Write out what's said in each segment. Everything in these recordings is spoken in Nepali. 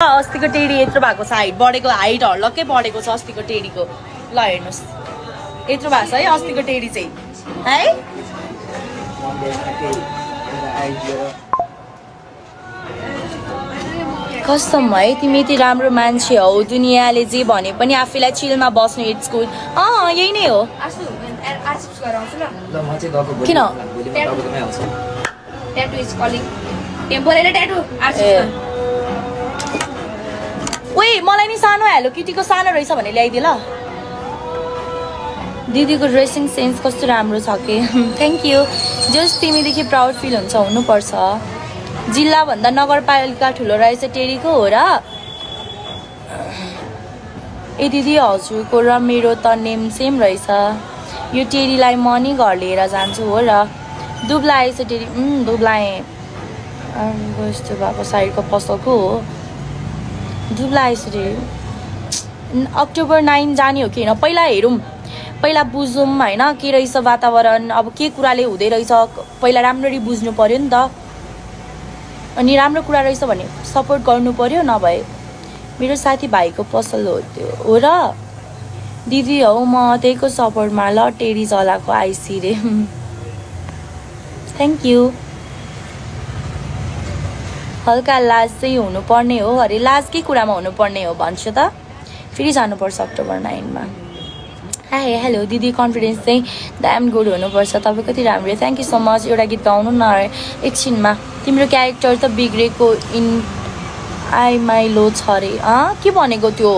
अस्तिको टेडी यत्रो भएको छ हाइट बढेको हाइट हर्लक्कै बढेको छ अस्तिको टेडीको ल हेर्नुस् यत्रो भएको छ है अस्तिको टेडी चाहिँ है कस्तम है तिमी यति राम्रो मान्छे हौ दुनियाँले जे भने पनि आफैलाई चिलमा बस्नु इट्स गुड यही नै हो किन ओए मलाई नि सानो हेलो किटीको सानो रहेछ भने ल्याइदिए ल दिदीको ड्रेसिङ सेन्स कस्तो राम्रो छ के थ्याङ्क यू जस्ट तिमीदेखि प्राउड फिल हुन्छ हुनुपर्छ जिल्लाभन्दा नगरपालिका ठुलो रहेछ टेडीको हो र ए दिदी हजुरको र मेरो त नेम सेम रहेछ यो टेडीलाई म नि घर लिएर जान्छु हो र दुब्लाएछ टेडी दुब्लाएँ यस्तो भएको साइडको पसलको हो दुब्लाएछ टेडी अक्टोबर 9 जाने हो कि होइन पहिला हेरौँ पहिला बुझौँ होइन के रहेछ वातावरण अब के कुराले हुँदै रहेछ पहिला राम्ररी बुझ्नु पर्यो नि त अनि राम्रो कुरा रहेछ भने सपोर्ट गर्नु पर्यो नभए मेरो साथीभाइको पसल हो त्यो हो र दिदी हौ म त्यहीको सपोर्टमा ल टेडी जलाको आइसी रे थ्याङ्क यू हल्का लाज चाहिँ हुनुपर्ने हो अरे लाज के कुरामा हुनुपर्ने हो भन्छु त फेरि जानुपर्छ अक्टोबर 9 मा हाई हेलो दिदी कन्फिडेन्स चाहिँ ड्याम गुड हुनुपर्छ तपाईँ कति राम्रो थ्याङ्क यू सो मच एउटा गीत गाउनु न एकछिनमा तिम्रो क्यारेक्टर त बिग्रेको इन आई माई लो छ अरे के भनेको त्यो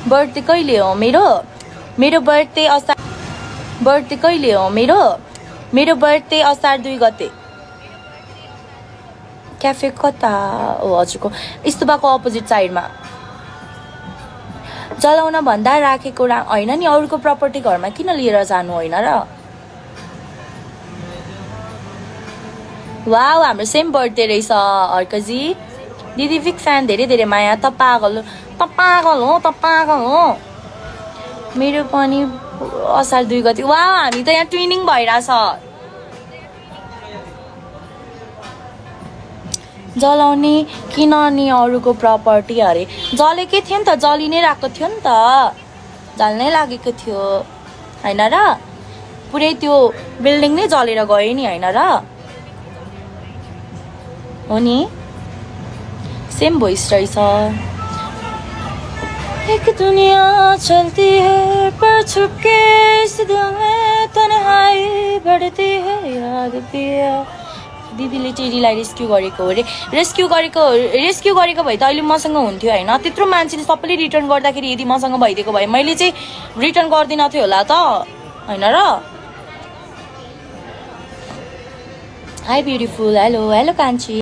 बर्थडे कहिले हो मेरो बर्थडे कहिले हो मेरो बर्थडे असार 2 गते क्याफे कता हो हजुरको इस्तुबाको अपोजिट साइडमा जलाउन भन्दा राखेको होइन नि अरूको प्रपर्टी घरमा किन लिएर जानु होइन र वाउ हाम्रो सेम बर्थडे रहेछ अर्कजी दिदी बिग फ्यान धेरै धेरै माया त पागल हो मेरो पनि असार 2 गते वाउ हामी त यहाँ ट्विनिङ भइरहेछ जलाउने किन नि अरूको प्रपर्टी अरे जलेकै थियो नि त जलि नै रहेको थियो नि त जल्नै लागेको थियो होइन र पुरै त्यो बिल्डिङ नै जलेर गयो नि होइन र हो नि सेम भोइस रहेछ एक दुनिया चलती है पर छुपके इस दिल में तन्हाई बढ़ती है याद पिया दिदीले टेडीलाई रेस्क्यु गरेको हो रे रेस्क्यु गरेको भए त अहिले मसँग हुन्थ्यो होइन त्यत्रो मान्छेले सबैले रिटर्न गर्दाखेरि यदि मसँग भइदिएको भए मैले चाहिँ रिटर्न गर्दिन थियो होला त होइन र हाई ब्युटिफुल हेलो कान्छी